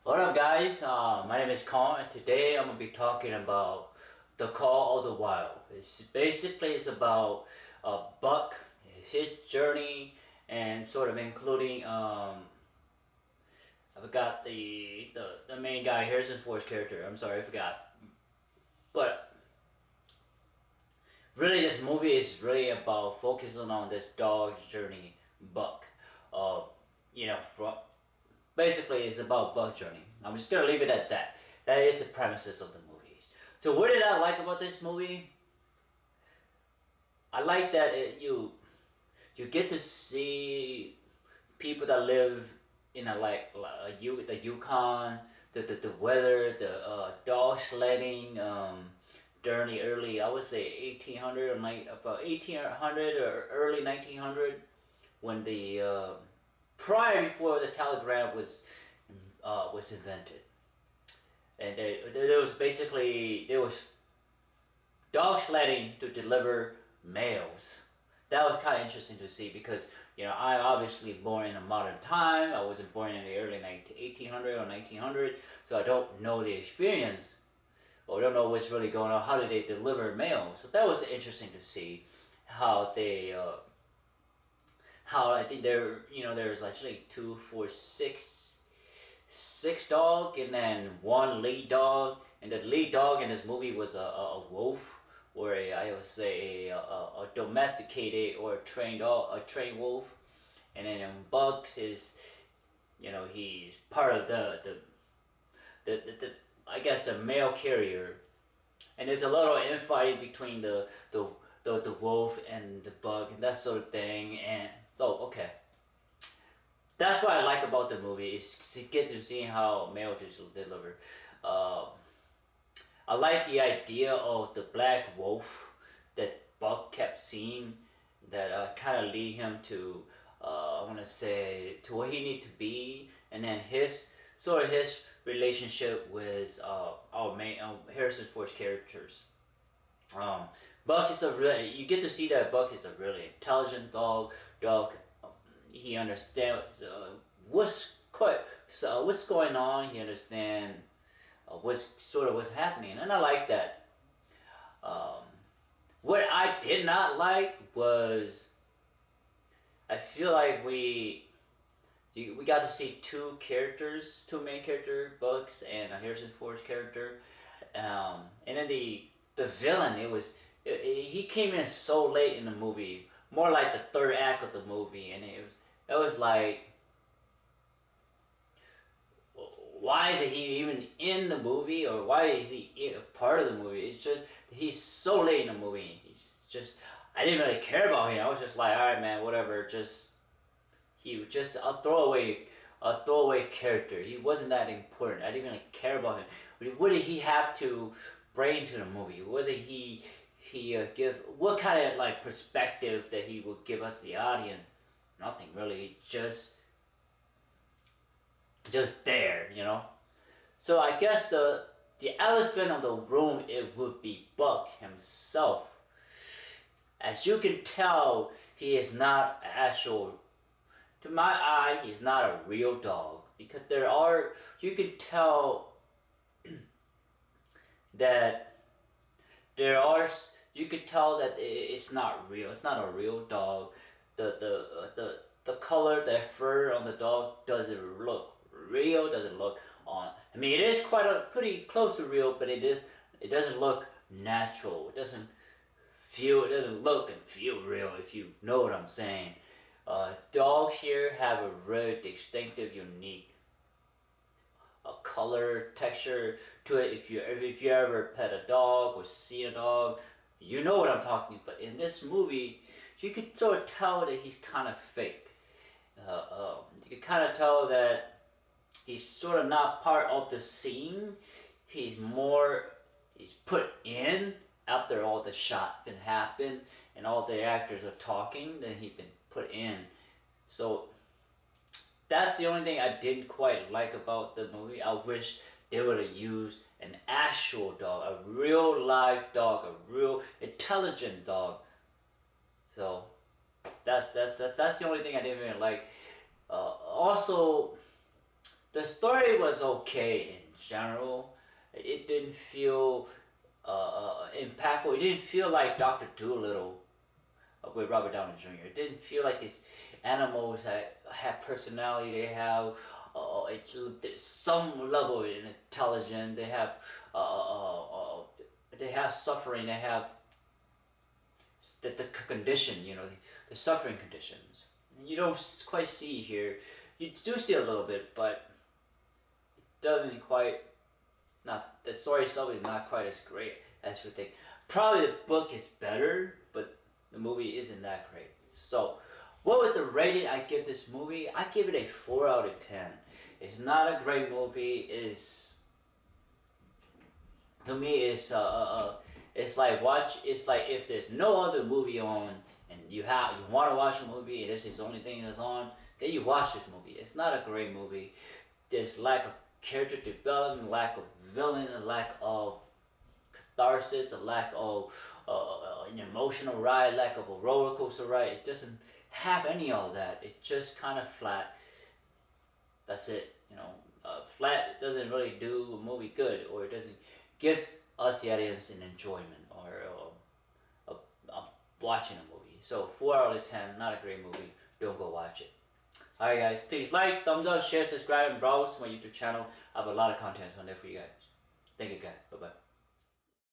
What up, guys? My name is Kong, and today I'm gonna be talking about the Call of the Wild. It's about Buck, his journey, and sort of including I forgot the main guy, Harrison Ford's character. I'm sorry, I forgot. But really, this movie is really about focusing on this dog's journey, Buck. Uh, from basically it's about Buck's journey. I'm just gonna leave it at that. That is the premises of the movie. So what did I like about this movie? I like that you get to see people that live in the Yukon, the weather, the dog sledding during the early, I would say 1800 or about 1800 or early 1900, when the prior before the telegram was invented. And there was dog sledding to deliver mails. That was kind of interesting to see because I obviously born in a modern time. I wasn't born in the early 1800 or 1900, so I don't know the experience or don't know what's really going on. How did they deliver mail? So that was interesting to see how they. How I think there's actually 2, 4, 6 dog and then one lead dog, and the lead dog in this movie was a wolf, or I would say a domesticated or a trained wolf, and then Bugs is he's part of the I guess the mail carrier, and there's a lot of infighting between the wolf and the bug and that sort of thing. And so okay, that's what I like about the movie is to get to see how mail is delivered. I like the idea of the black wolf that Buck kept seeing, that kind of lead him to I want to say to what he need to be, and then his relationship with our main Harrison Ford's characters. Buck is you get to see that Buck is a really intelligent dog. He understands what's going on. He understands what's happening, and I like that. What I did not like was I feel like we got to see two main characters, Bugs and Harrison Ford's character, and then the villain. He came in so late in the movie, more like the third act of the movie, and it was like, why is he even in the movie, or why is he a part of the movie? It's just he's so late in the movie. He's just, I didn't really care about him. I was just like, all right, man, whatever. He was just a throwaway character. He wasn't that important. I didn't really care about him. What did he have to bring to the movie? What did he give? What kind of like perspective that he would give us, the audience? Nothing really. Just there, So I guess the elephant in the room, it would be Buck himself. As you can tell, he is not actual. To my eye, he's not a real dog, because you can tell that you could tell that it's not real. It's not a real dog. The color, the fur on the dog doesn't look real. Doesn't look on. I mean, it is pretty close to real, but it doesn't look natural. It doesn't look and feel real, if you know what I'm saying. Dogs here have a very distinctive, unique color, texture to it. If you ever pet a dog or see a dog, you know what I'm talking about. In this movie, you can sort of tell that he's kind of fake. You can kind of tell that he's sort of not part of the scene. He's put in after all the shots been happened and all the actors are talking. Then he's been put in. So that's the only thing I didn't quite like about the movie. I wish they would have used an actual dog, a real live dog, a real intelligent dog. So that's the only thing I didn't really like. Also, the story was okay in general. It didn't feel impactful. It didn't feel like Doctor Dolittle with Robert Downey Jr. It didn't feel like these animals that have personality. They have some level of intelligence. They have suffering. They have the condition. You know, the suffering conditions. You don't quite see here. You do see a little bit, but it doesn't quite. Not the story itself is not quite as great as you think. Probably the book is better, but the movie isn't that great. So, what was the rating I give this movie? I give it a 4 out of 10. It's not a great movie. To me, it's like watch. It's like if there's no other movie on, and you want to watch a movie, and this is the only thing that's on, then you watch this movie. It's not a great movie. There's lack of character development, lack of villain, a lack of catharsis, a lack of an emotional ride, lack of a roller coaster ride. It doesn't have any of that. It's just kind of flat. That's it. You know, flat. It doesn't really do a movie good, or it doesn't give us the audience an enjoyment or watching a movie. So 4 out of 10, not a great movie. Don't go watch it. Alright guys, please like, thumbs up, share, subscribe, and browse my YouTube channel. I have a lot of content on there for you guys. Thank you guys. Bye bye.